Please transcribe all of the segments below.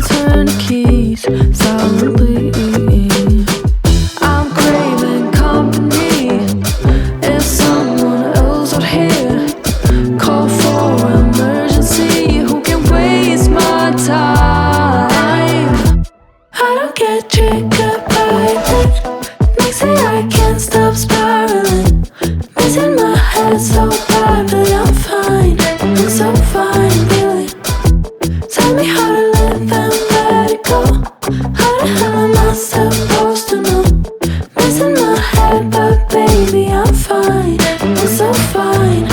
and turn the keys silently. I'm craving company. Is someone else out here? Call for emergency. Who can waste my time? I don't get triggered by it. Makes it I can't stop spiraling. Missing my head so bad, but I'm fine. I'm so fine, really. Tell me how to live and let it go. How the hell am I supposed to know? Missing my head, but baby, I'm fine. I'm so fine.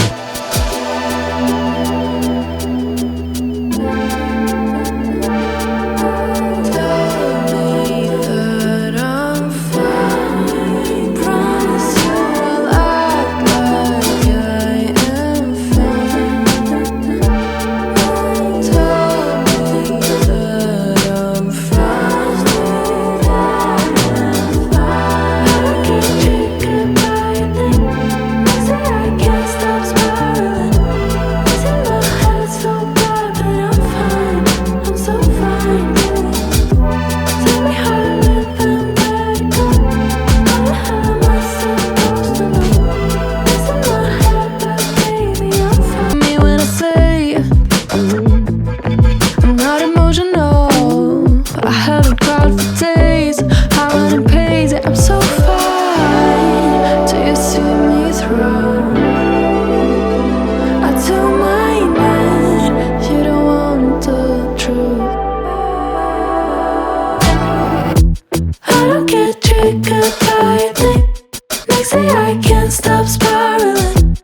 I can't stop spiraling.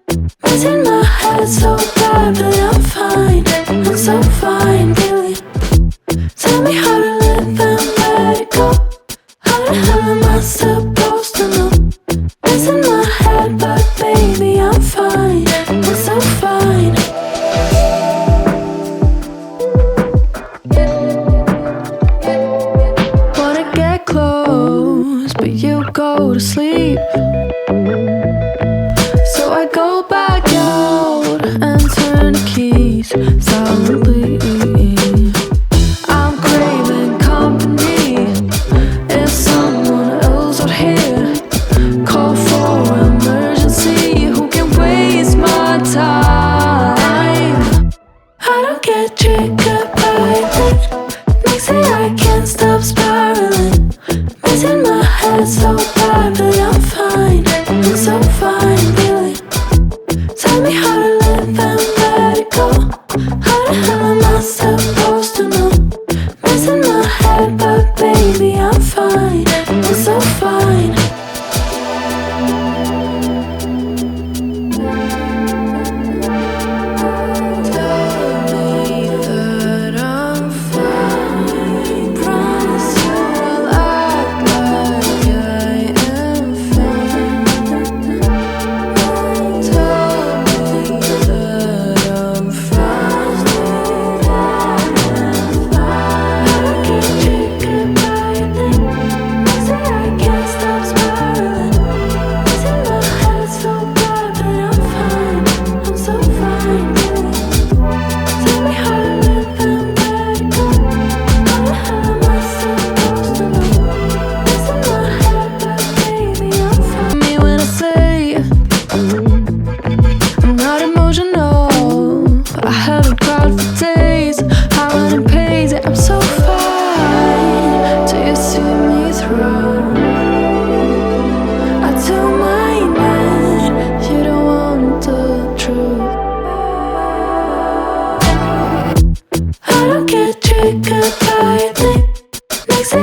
Missing my head so bad, but I'm fine. I'm so fine, really. Tell me how to live and let it go. How the hell am I supposed to know? Missing my head, but baby, I'm fine. I'm so fine. Wanna get close, but you go to sleep. So I go back out and turn the keys silently. I'm craving company. Is someone else out here? Call for emergency. Who can waste my time? I don't get triggered by it. Makes it I can't stop spiraling. Missing my head so bad, but I'm fine. I'm so fine, really. Tell me how to live and let it go. How the hell am I supposed to know? Missing my head, but baby, I'm fine. I'm so fine.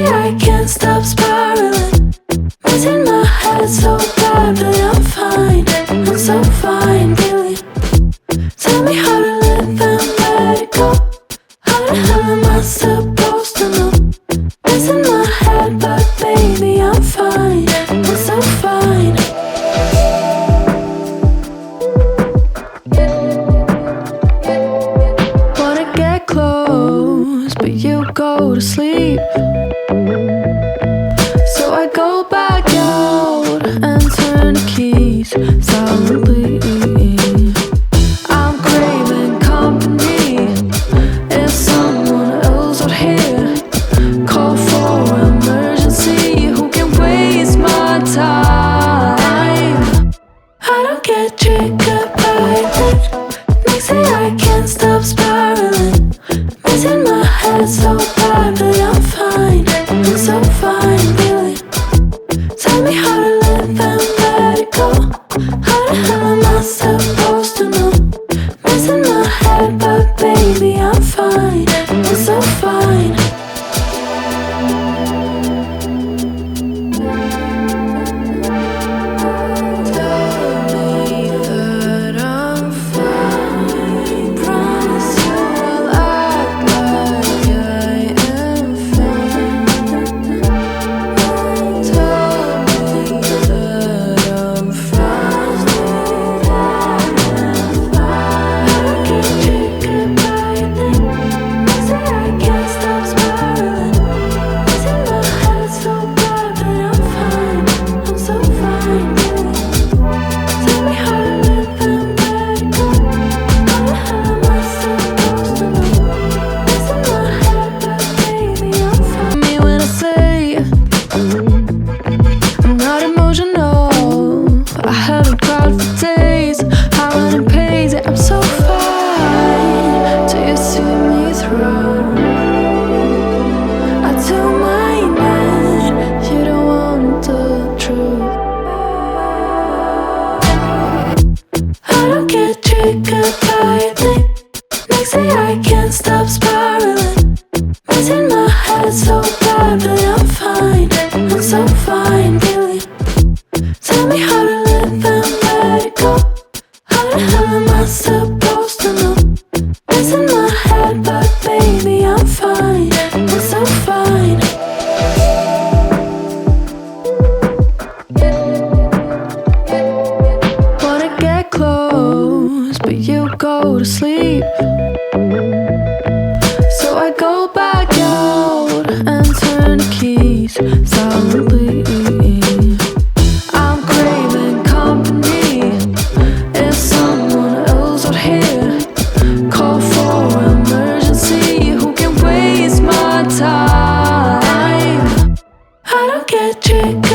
I can't stop spiraling. Missing my head so bad, but I'm fine. I'm so fine, really. Tell me how to live and let it go. How the hell am I supposed to know? Missing my head, but baby, I'm fine. I'm so fine. Wanna get close, but you go to sleep. So I go back out and turn the keys silently. I'm craving company. Is someone else out here? head so badly. I'm fine, I'm so fine, really. Tell me how to let them let it go. How the hell am I supposed to know? It's in my head, but baby, I'm fine, I'm so fine. Wanna get close, but you go to sleep. So I go back out and turn the keys silently. I'm craving company. If someone else out here, call for emergency. Who can waste my time? I don't get triggered